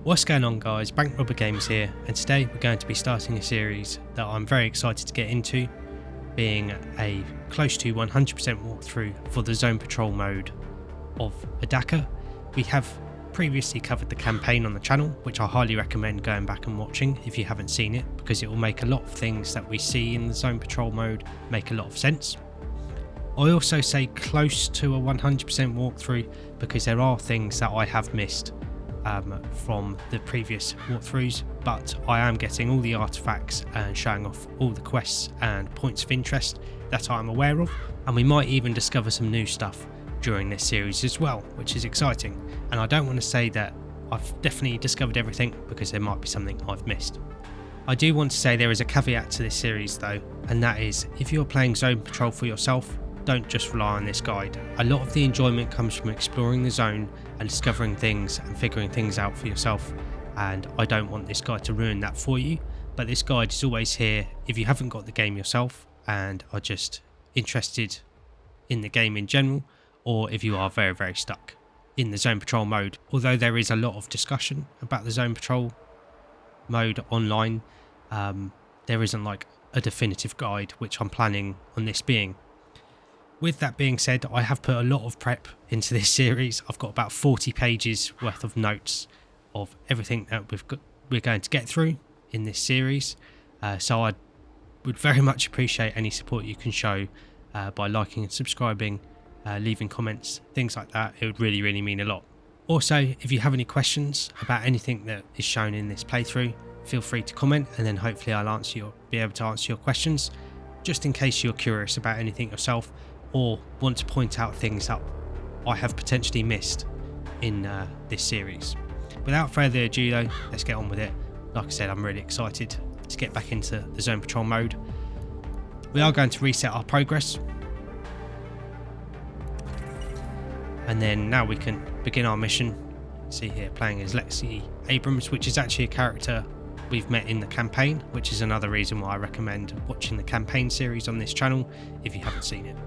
What's going on, guys? Bank Robber Games here, and today we're going to be starting a series that I'm very excited to get into, being a close to 100% walkthrough for the Zone Patrol mode of ADACA. We have previously covered the campaign on the channel, which I highly recommend going back and watching if you haven't seen it, because it will make a lot of things that we see in the Zone Patrol mode make a lot of sense. I also say close to a 100% walkthrough because there are things that I have missed from the previous walkthroughs, but I am getting all the artifacts and showing off all the quests and points of interest that I'm aware of, and we might even discover some new stuff during this series as well, which is exciting. And I don't want to say that I've definitely discovered everything, because there might be something I've missed. I do want to say there is a caveat to this series though, and that is if you're playing Zone Patrol for yourself, don't just rely on this guide. A lot of the enjoyment comes from exploring the zone and discovering things and figuring things out for yourself, and I don't want this guide to ruin that for you. But this guide is always here if you haven't got the game yourself and are just interested in the game in general, or if you are very stuck in the Zone Patrol mode. Although there is a lot of discussion about the Zone Patrol mode online, there isn't like a definitive guide, which I'm planning on this being. With that being said, I have put a lot of prep into this series. I've got about 40 pages worth of notes of everything that we're going to get through in this series. So I would very much appreciate any support you can show by liking and subscribing, leaving comments, things like that. It would really mean a lot. Also, if you have any questions about anything that is shown in this playthrough, feel free to comment, and then hopefully I'll be able to answer your questions, just in case you're curious about anything yourself, or want to point out things that I have potentially missed in this series. Without further ado though, let's get on with it. Like I said, I'm really excited to get back into the Zone Patrol mode. We are going to reset our progress, and then now we can begin our mission. See here, playing as Lexi Abrams, which is actually a character we've met in the campaign, which is another reason why I recommend watching the campaign series on this channel if you haven't seen it.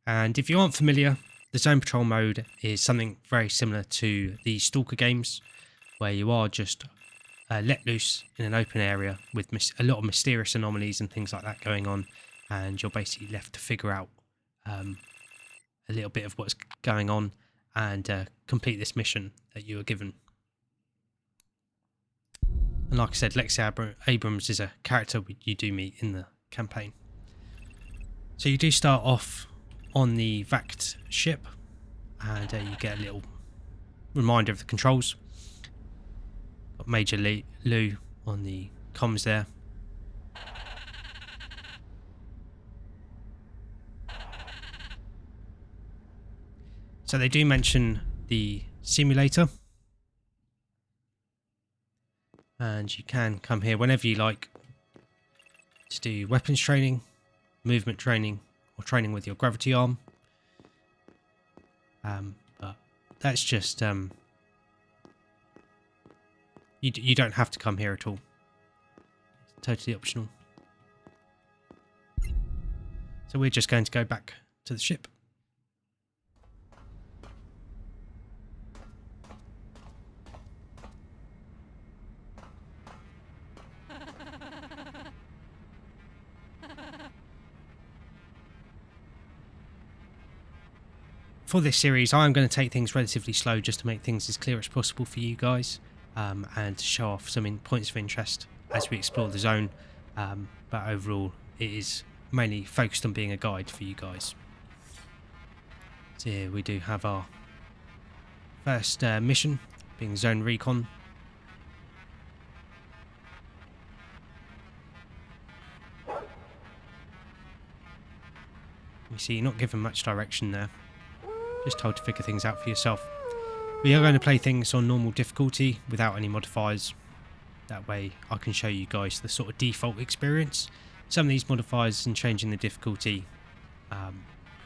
And if you aren't familiar, the Zone Patrol mode is something very similar to the S.T.A.L.K.E.R games, where you are just let loose in an open area with a lot of mysterious anomalies and things like that going on, and you're basically left to figure out a little bit of what's going on and complete this mission that you were given. And like I said, Lexi Abrams is a character you do meet in the campaign. So you do start off on the VACT ship, and you get a little reminder of the controls. Got Major Lou on the comms there. So they do mention the simulator, and you can come here whenever you like to do weapons training, movement training, or training with your gravity arm. But that's just you don't have to come here at all. It's totally optional. So we're just going to go back to the ship. For this series, I am going to take things relatively slow just to make things as clear as possible for you guys, and to show off some points of interest as we explore the zone, but overall it is mainly focused on being a guide for you guys. So here we do have our first mission, being Zone Recon. You see, you're not given much direction there. Just told to figure things out for yourself. We are going to play things on normal difficulty without any modifiers. That way I can show you guys the sort of default experience. Some of these modifiers and changing the difficulty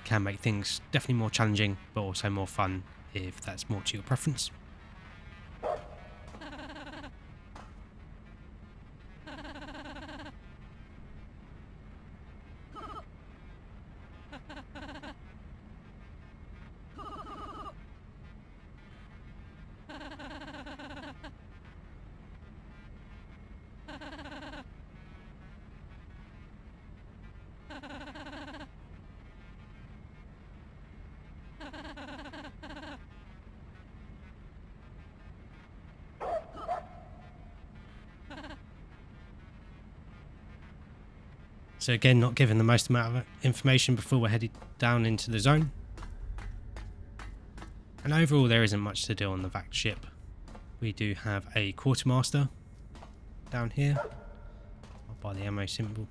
can make things definitely more challenging, but also more fun if that's more to your preference. So again, not given the most amount of information before we're headed down into the zone. And overall there isn't much to do on the VAC ship. We do have a quartermaster down here, by the ammo symbol.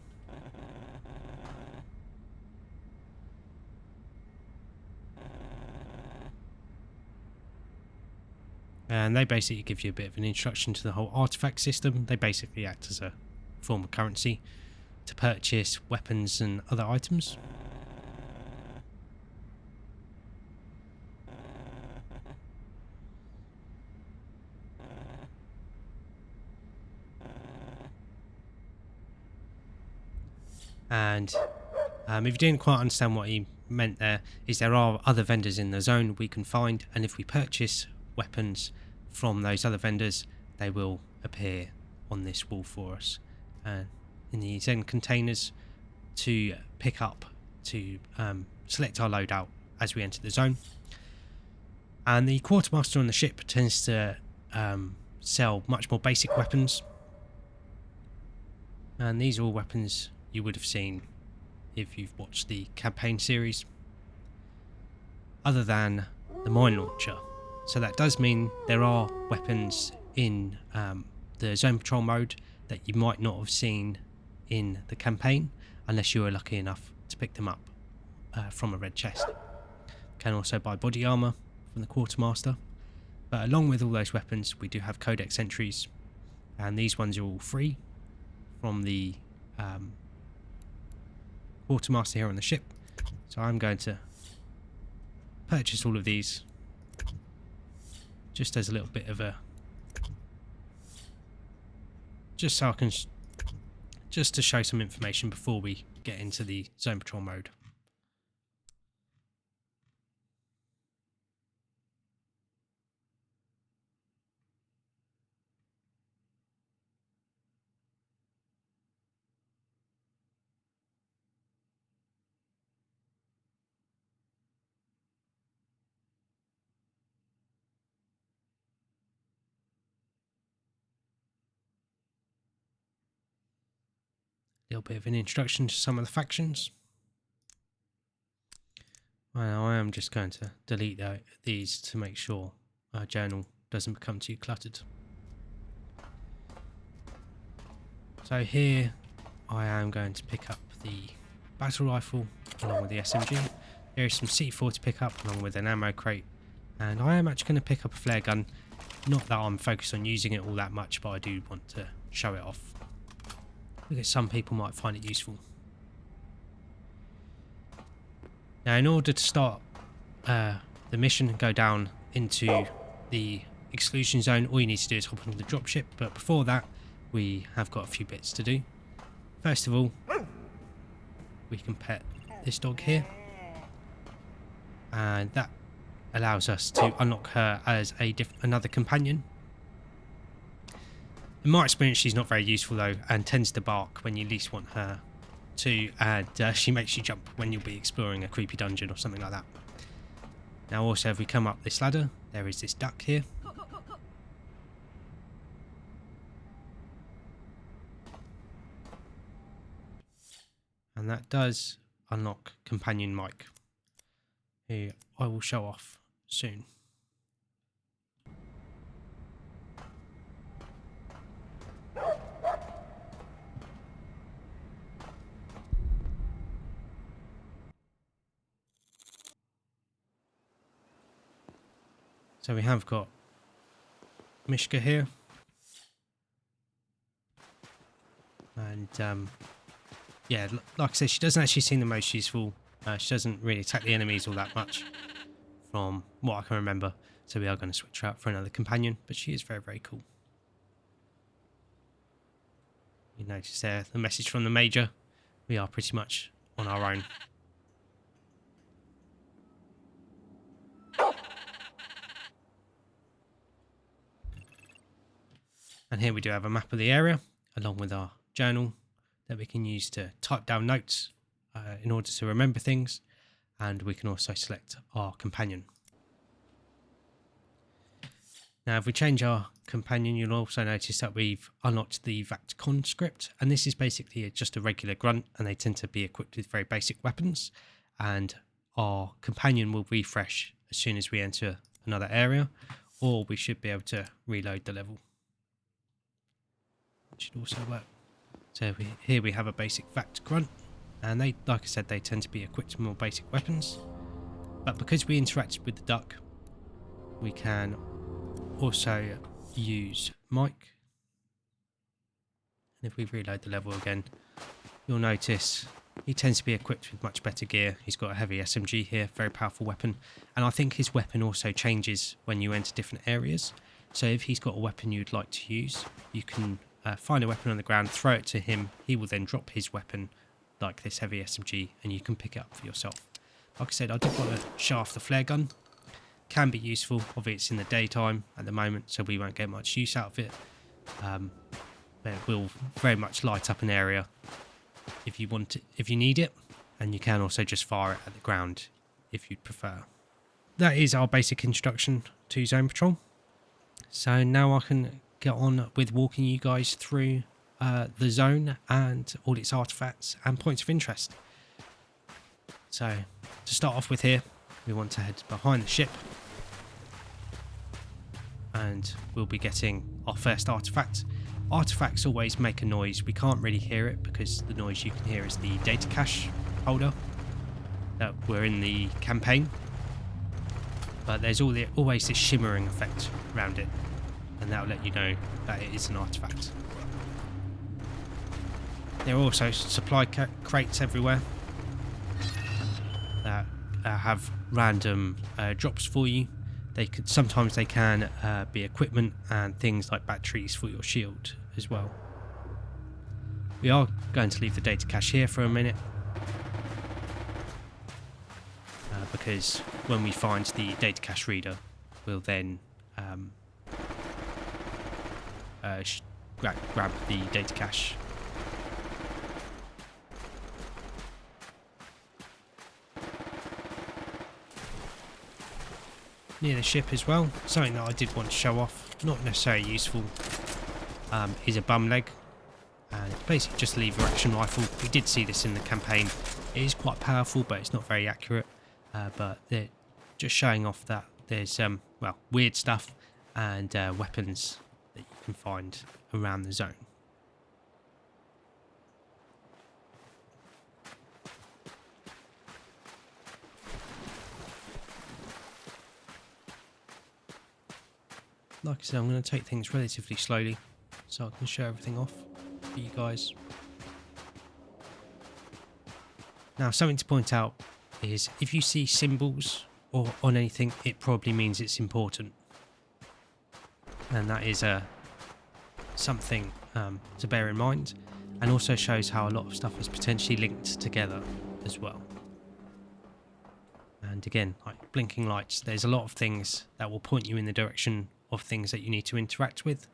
And they basically give you a bit of an introduction to the whole artifact system. They basically act as a form of currency to purchase weapons and other items. And if you didn't quite understand what he meant there, is there are other vendors in the zone we can find, and if we purchase weapons from those other vendors, they will appear on this wall for us in the Zen containers to pick up, to select our loadout as we enter the zone. And the quartermaster on the ship tends to sell much more basic weapons, and these are all weapons you would have seen if you've watched the campaign series, other than the mine launcher. So that does mean there are weapons in the zone patrol mode that you might not have seen in the campaign unless you were lucky enough to pick them up from a red chest. Can also buy body armor from the quartermaster, but along with all those weapons we do have codex entries, and these ones are all free from the quartermaster here on the ship. So I'm going to purchase all of these just as a little bit of a, just so I can just to show some information before we get into the zone patrol mode. A little bit of an introduction to some of the factions. Well, I am just going to delete these to make sure our journal doesn't become too cluttered. So here I am going to pick up the battle rifle along with the SMG. There is some C4 to pick up along with an ammo crate, and I am actually going to pick up a flare gun. Not that I'm focused on using it all that much, but I do want to show it off because some people might find it useful. Now, in order to start the mission and go down into the exclusion zone, all you need to do is hop onto the dropship. But before that, we have got a few bits to do. First of all, we can pet this dog here, and that allows us to unlock her as another companion. In my experience, she's not very useful though, and tends to bark when you least want her to, and she makes you jump when you'll be exploring a creepy dungeon or something like that. Now also, if we come up this ladder, there is this duck here. And that does unlock companion Mike, who I will show off soon. So we have got Mishka here, and yeah, like I said, she doesn't actually seem the most useful. She doesn't really attack the enemies all that much from what I can remember, so we are going to switch her out for another companion, but she is very, very cool. You notice there the message from the Major: we are pretty much on our own. And here we do have a map of the area, along with our journal that we can use to type down notes in order to remember things, and we can also select our companion. Now, if we change our companion, you'll also notice that we've unlocked the VACT conscript, and this is basically just a regular grunt, and they tend to be equipped with very basic weapons, and our companion will refresh as soon as we enter another area, or we should be able to reload the level. It should also work. So here we have a basic VACT grunt, and they, like I said, they tend to be equipped with more basic weapons, but because we interacted with the duck, we can also use Mike. And if we reload the level again, you'll notice he tends to be equipped with much better gear. He's got a heavy SMG here, very powerful weapon, and I think his weapon also changes when you enter different areas. So if he's got a weapon you'd like to use, you can find a weapon on the ground, throw it to him, he will then drop his weapon like this heavy SMG, and you can pick it up for yourself. Like I said, I did want to show off the flare gun. Can be useful, obviously it's in the daytime at the moment, so we won't get much use out of it. But it will very much light up an area if you want it, if you need it, and you can also just fire it at the ground if you'd prefer. That is our basic introduction to Zone Patrol. So now I can get on with walking you guys through the zone and all its artifacts and points of interest. So to start off with here, we want to head behind the ship, and we'll be getting our first artifact. Artifacts always make a noise. We can't really hear it because the noise you can hear is the data cache holder that we're in the campaign, but there's always this shimmering effect around it, and that'll let you know that it is an artifact. There are also supply crates everywhere that have random drops for you. Sometimes they can be equipment and things like batteries for your shield as well. We are going to leave the data cache here for a minute, because when we find the data cache reader, we'll then grab the data cache. Near the ship as well, something that I did want to show off, not necessarily useful, is a bum leg, and basically just a lever action rifle. We did see this in the campaign. It is quite powerful, but it's not very accurate, but they're just showing off that there's well, weird stuff and weapons that you can find around the zone. Like I said, I'm going to take things relatively slowly so I can show everything off for you guys. Now, something to point out is if you see symbols or on anything, it probably means it's important, and that is something to bear in mind, and also shows how a lot of stuff is potentially linked together as well. And again, like blinking lights, there's a lot of things that will point you in the direction of things that you need to interact with.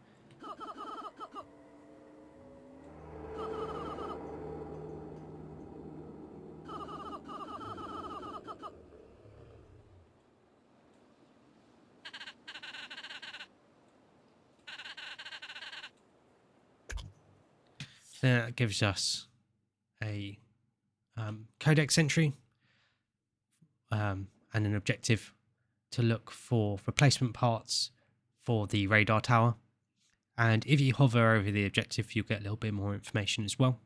Then that gives us a codex entry and an objective to look for replacement parts for the radar tower, and if you hover over the objective you'll get a little bit more information as well.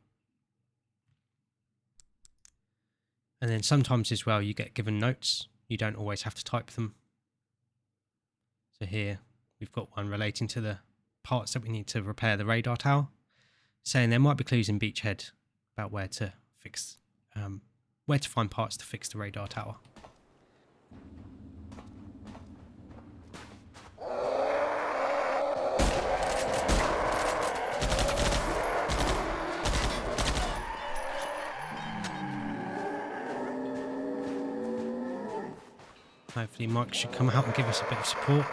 And then sometimes as well you get given notes, you don't always have to type them. So here we've got one relating to the parts that we need to repair the radar tower, saying there might be clues in Beachhead about where to find parts to fix the radar tower. Hopefully Mike should come out and give us a bit of support.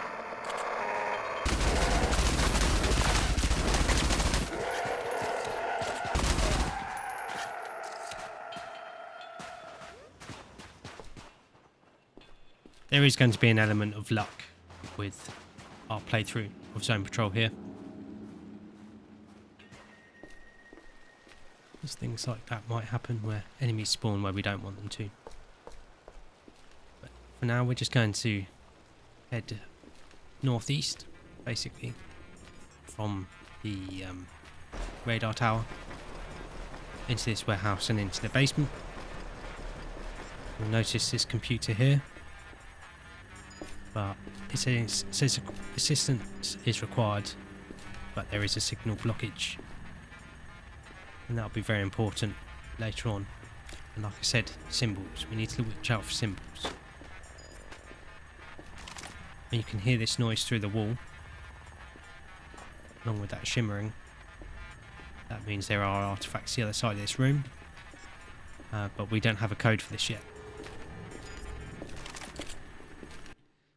There is going to be an element of luck with our playthrough of Zone Patrol here. Because things like that might happen where enemies spawn where we don't want them to. But for now we're just going to head northeast, basically, from the radar tower into this warehouse and into the basement. You'll notice this computer here, but it says assistance is required, but there is a signal blockage, and that'll be very important later on. And like I said, symbols, we need to watch out for symbols. And you can hear this noise through the wall, along with that shimmering. That means there are artifacts the other side of this room, but we don't have a code for this yet.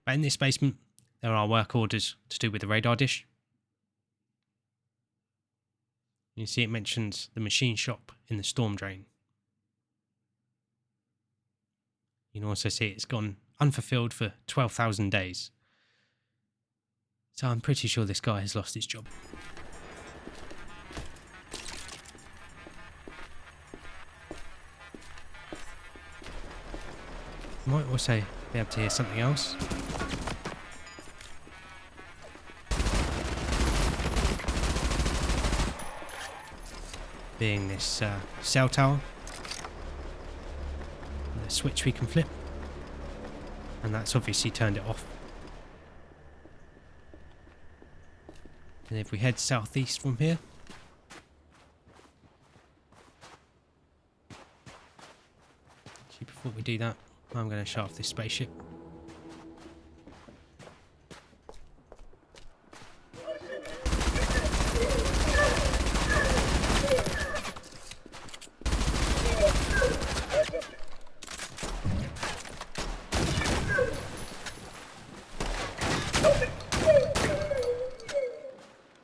But in this basement, there are work orders to do with the radar dish. You see it mentions the machine shop in the storm drain. You can also see it's gone unfulfilled for 12,000 days. So I'm pretty sure this guy has lost his job. You might also be able to hear something else. Being this cell tower. And the switch we can flip. And that's obviously turned it off. And if we head southeast from here, actually before we do that, I'm going to shaft this spaceship.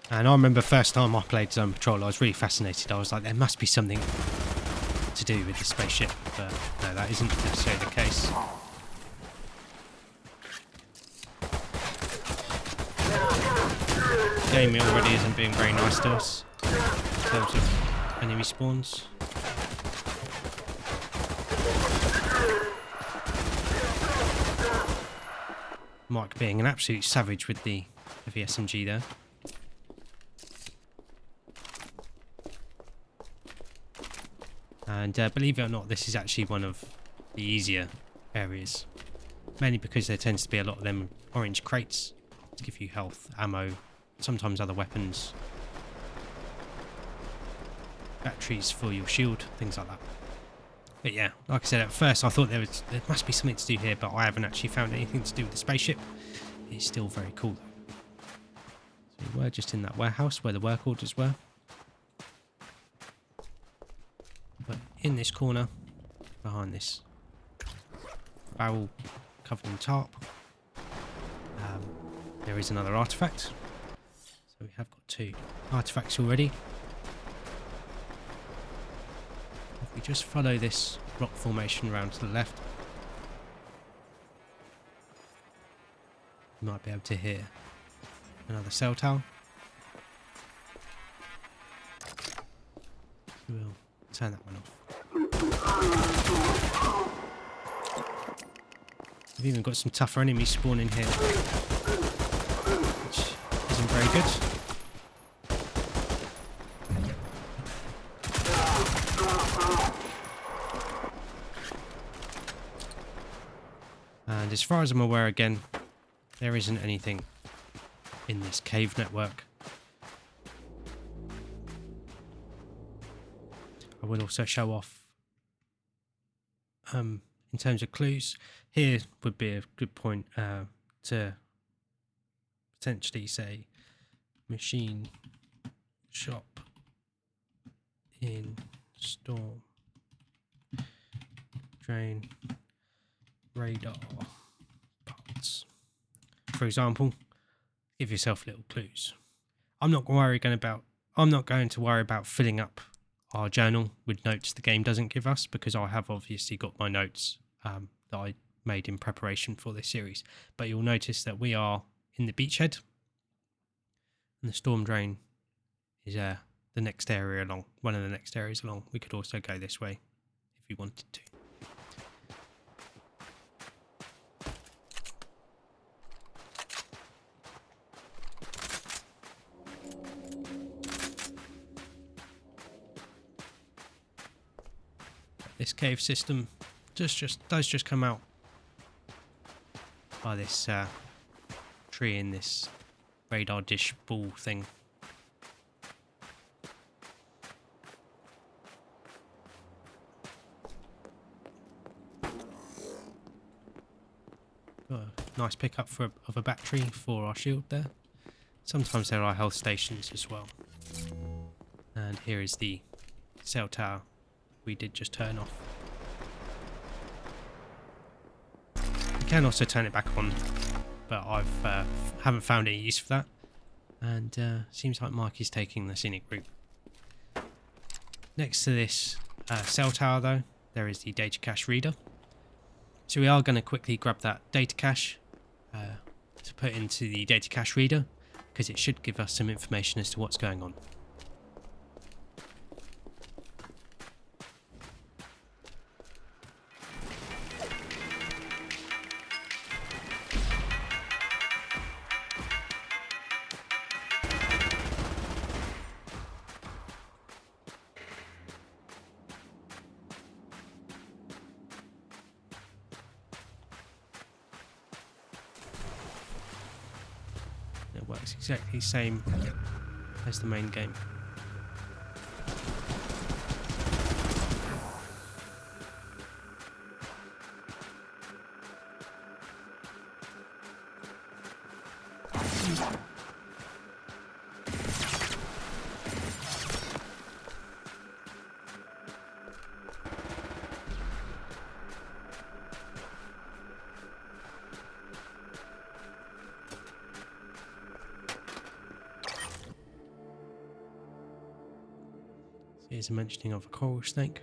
And I remember first time I played Zone Patrol, I was really fascinated. I was like, there must be something to do with the spaceship, but no, that isn't necessarily the case. The game already isn't being very nice to us in terms of enemy spawns. Mike being an absolute savage with the SMG there. And believe it or not, this is actually one of the easier areas. Mainly because there tends to be a lot of them orange crates to give you health, ammo, sometimes other weapons, batteries for your shield, things like that. But yeah, like I said, at first I thought there must be something to do here, but I haven't actually found anything to do with the spaceship. It's still very cool though. So we were just in that warehouse where the work orders were. But in this corner, behind this barrel covered in tarp, there is another artifact. So we have got 2 artifacts already. If we just follow this rock formation around to the left, you might be able to hear another cell tower. We'll turn that one off. We've even got some tougher enemies spawning here, which isn't very good. And as far as I'm aware, again, there isn't anything in this cave network. I will also show off, in terms of clues, here would be a good point to potentially say machine shop in storm drain radar parts. For example, give yourself little clues. I'm not going to worry about filling up our journal with notes the game doesn't give us, because I have obviously got my notes that I made in preparation for this series. But you'll notice that we are in the beachhead And the storm drain is the next area along, one of the next areas along. We could also go this way if you wanted to. This cave system does just come out by this tree in this radar dish ball thing. Got a nice pickup of a battery for our shield there. Sometimes there are health stations as well. And here is the cell tower we did just turn off. You can also turn it back on, but I've haven't found any use for that. And seems like Mike is taking the scenic route. Next to this cell tower though, there is the data cache reader. So we are going to quickly grab that data cache to put into the data cache reader, because it should give us some information as to what's going on. It works exactly the same as the main game. Here's a mentioning of a coral snake.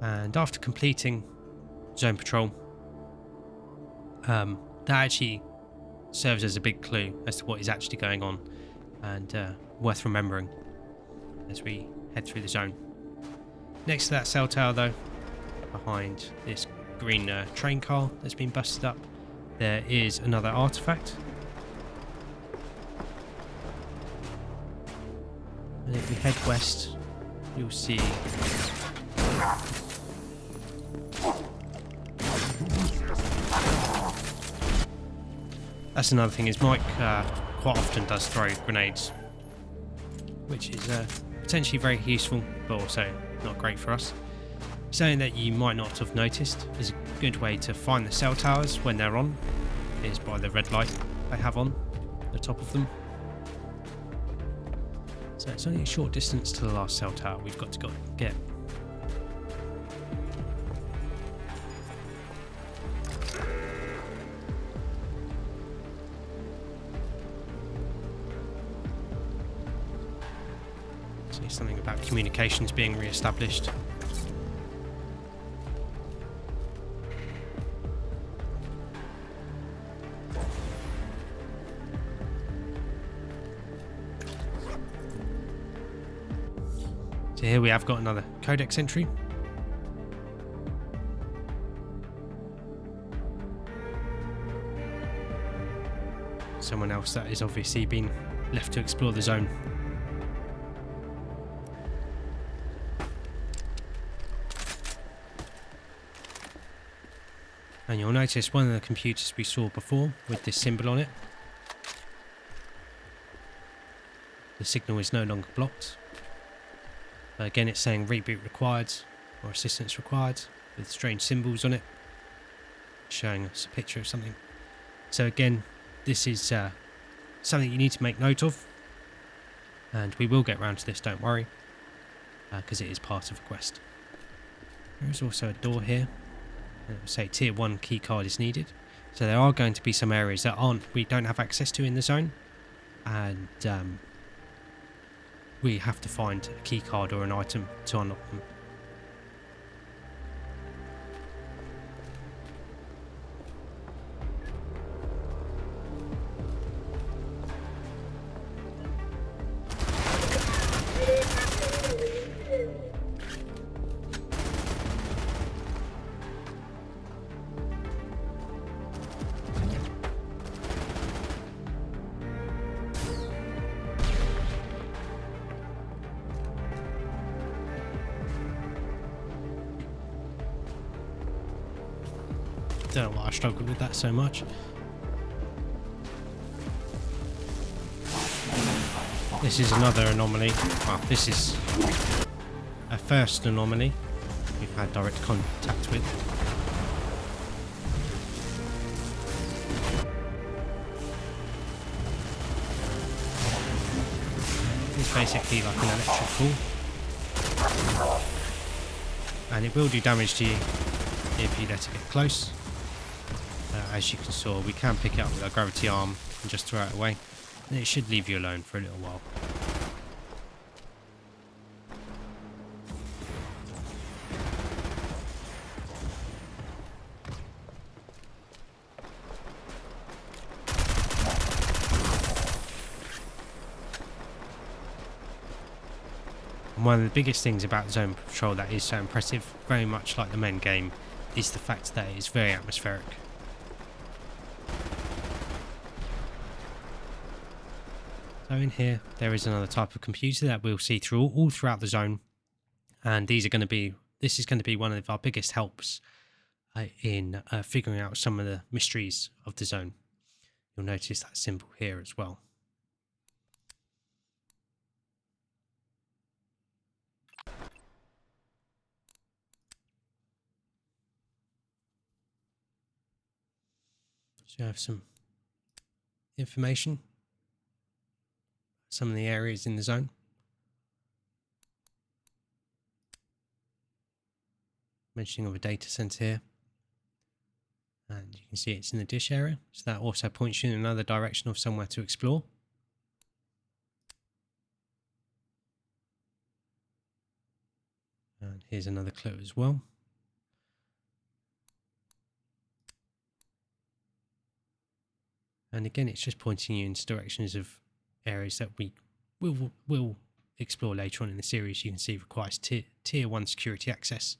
And after completing zone patrol, that actually serves as a big clue as to what is actually going on, and worth remembering as we head through the zone. Next to that cell tower though, behind this green train car that's been busted up, there is another artifact. And if we head west, you'll see that's another thing, is Mike quite often does throw grenades, which is potentially very useful, but also not great for us. Something that you might not have noticed is a good way to find the cell towers when they're on is by the red light they have on the top of them. So it's only a short distance to the last cell tower we've got to get. Something about communications being re-established. So here we have got another codex entry. Someone else that is obviously been left to explore the zone. And you'll notice one of the computers we saw before with this symbol on it, the signal is no longer blocked. Again, it's saying reboot required or assistance required with strange symbols on it, showing us a picture of something. So again, this is something you need to make note of, and we will get round to this, don't worry, because it is part of a quest. There is also a door here. It will say tier 1 key card is needed. So there are going to be some areas that we don't have access to in the zone, and we have to find a key card or an item to unlock them. Don't know why I struggled with that so much. This is another anomaly. Well, this is a first anomaly we've had direct contact with. It's basically like an electric ball, and it will do damage to you if you let it get close. As you can see, we can pick it up with our gravity arm and just throw it away, and it should leave you alone for a little while. And one of the biggest things about Zone Patrol that is so impressive, very much like the main game, is the fact that it is very atmospheric. So in here, there is another type of computer that we'll see through all throughout the zone, and this is going to be one of our biggest helps in figuring out some of the mysteries of the zone. You'll notice that symbol here as well. So you have some information, some of the areas in the zone. Mentioning of a data center here. And you can see it's in the dish area. So that also points you in another direction of somewhere to explore. And here's another clue as well. And again, it's just pointing you into directions of areas that we will explore later on in the series. You can see it requires tier 1 security access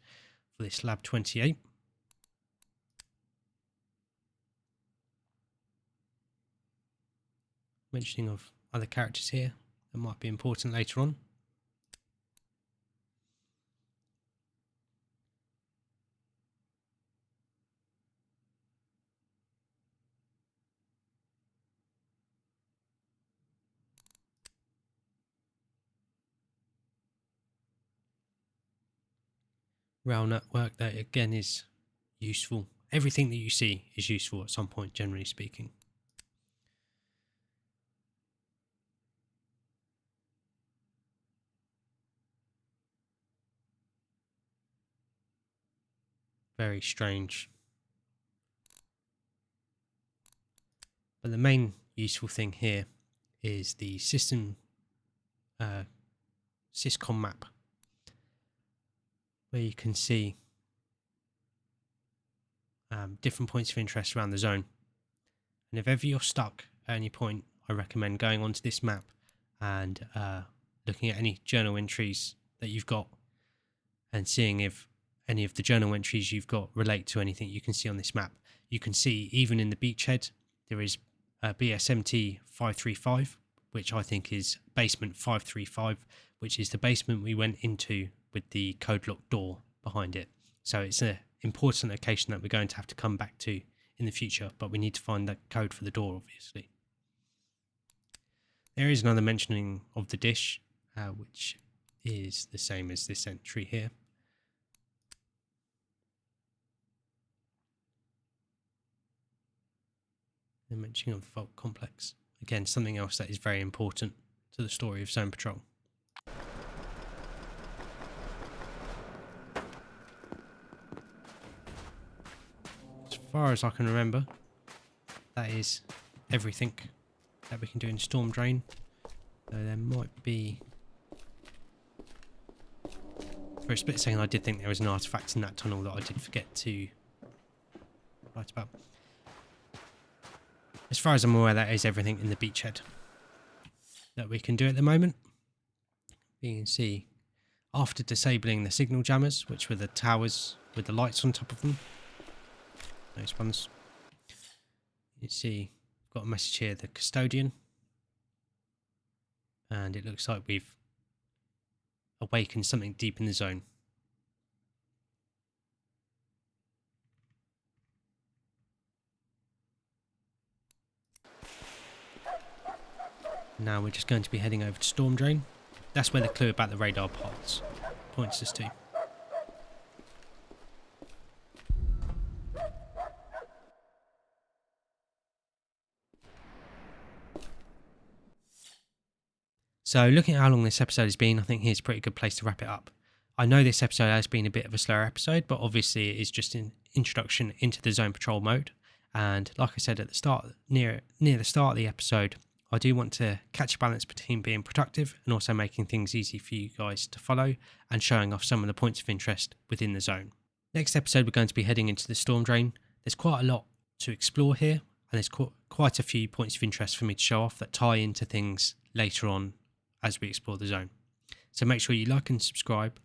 for this Lab 28. Mentioning of other characters here that might be important later on. Rail network that again is useful. Everything that you see is useful at some point, generally speaking. Very strange. But the main useful thing here is the system syscom map, where you can see different points of interest around the zone. And if ever you're stuck at any point, I recommend going onto this map and looking at any journal entries that you've got and seeing if any of the journal entries you've got relate to anything you can see on this map. You can see even in the beachhead there is BSMT 535, which I think is basement 535, which is the basement we went into with the code lock door behind it. So it's an important location that we're going to have to come back to in the future, but we need to find the code for the door, obviously. There is another mentioning of the dish, which is the same as this entry here. The mentioning of the Vault complex. Again, something else that is very important to the story of Zone Patrol. far as I can remember, that is everything that we can do in Storm Drain. So there might be... For a split second I did think there was an artifact in that tunnel that I did forget to write about. As far as I'm aware, that is everything in the beachhead that we can do at the moment. You can see, after disabling the signal jammers, which were the towers with the lights on top of them, those ones, you can see I've got a message here, the custodian, and it looks like we've awakened something deep in the zone. Now we're just going to be heading over to Storm Drain. That's where the clue about the radar pods points us to. So looking at how long this episode has been, I think here's a pretty good place to wrap it up. I know this episode has been a bit of a slower episode, but obviously it is just an introduction into the Zone Patrol mode. And like I said at the start, near the start of the episode, I do want to catch a balance between being productive and also making things easy for you guys to follow and showing off some of the points of interest within the zone. Next episode, we're going to be heading into the Storm Drain. There's quite a lot to explore here, and there's quite a few points of interest for me to show off that tie into things later on as we explore the zone. So make sure you like and subscribe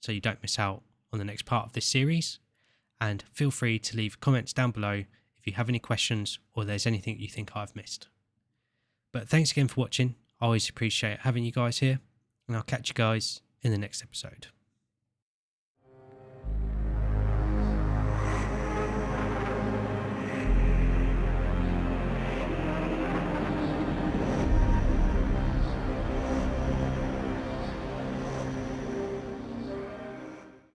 so you don't miss out on the next part of this series, and feel free to leave comments down below if you have any questions or there's anything you think I've missed. But thanks again for watching. I always appreciate having you guys here, and I'll catch you guys in the next episode.